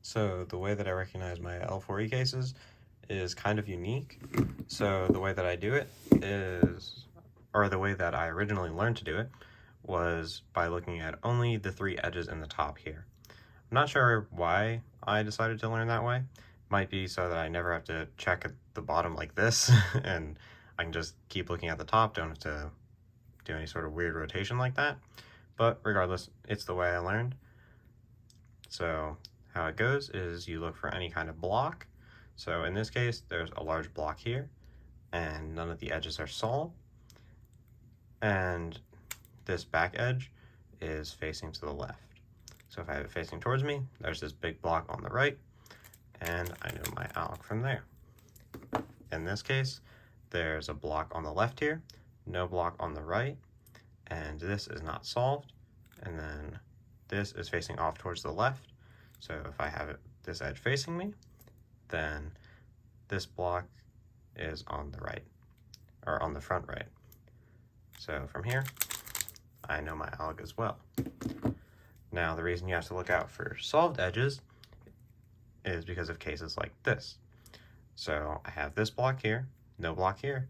So the way that I recognize my L4E cases is kind of unique. So the way that I do it is, or the way that I originally learned to do it, was by looking at only the three edges in the top here. I'm not sure why I decided to learn that way. Might be so that I never have to check at the bottom like this, and I can just keep looking at the top, don't have to do any sort of weird rotation like that. But regardless, it's the way I learned. So how it goes is you look for any kind of block. So in this case, there's a large block here, and none of the edges are solved. And this back edge is facing to the left. So if I have it facing towards me, there's this big block on the right, and I know my alg from there. In this case, there's a block on the left here, no block on the right, and this is not solved, and then this is facing off towards the left. So if I have this edge facing me, then this block is on the right, or on the front right. So from here, I know my alg as well. Now the reason you have to look out for solved edges is because of cases like this. So I have this block here, no block here.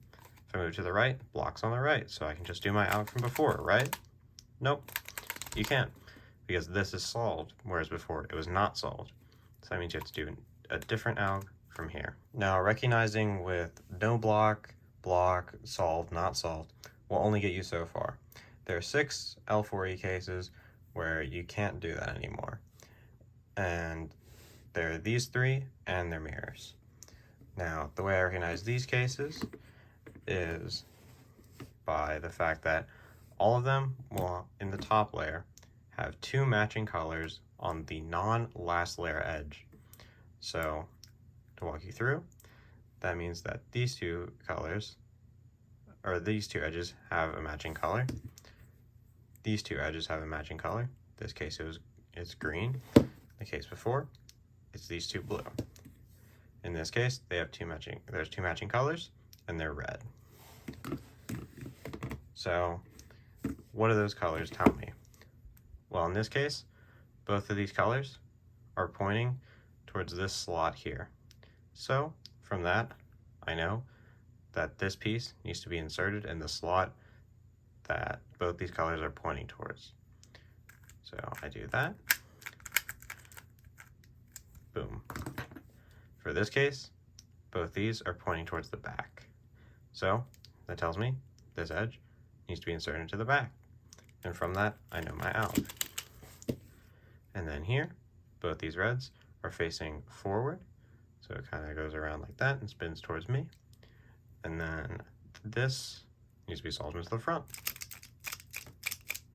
If I move to the right, block's on the right, so I can just do my alg from before, right? Nope, you can't, because this is solved, whereas before it was not solved. So that means you have to do a different alg from here. Now, recognizing with no block, block, solved, not solved, will only get you so far. There are 6 L4E cases where you can't do that anymore. And there are these 3 and their mirrors. Now, the way I recognize these cases is by the fact that all of them will, in the top layer, have 2 matching colors on the non-last layer edge. So, to walk you through, that means that these 2 colors, or these 2 edges, have a matching color. These 2 edges have a matching color. This case it's green. The case before, it's these 2 blue. In this case, there's 2 matching colors, and they're red. So, what do those colors tell me? Well, in this case, both of these colors are pointing towards this slot here. So, from that, I know that this piece needs to be inserted in the slot that both these colors are pointing towards. So I do that. Boom. For this case, both these are pointing towards the back. So that tells me this edge needs to be inserted into the back. And from that, I know my alg. And then here, both these reds are facing forward. So it kind of goes around like that and spins towards me. And then this needs to be solved into the front.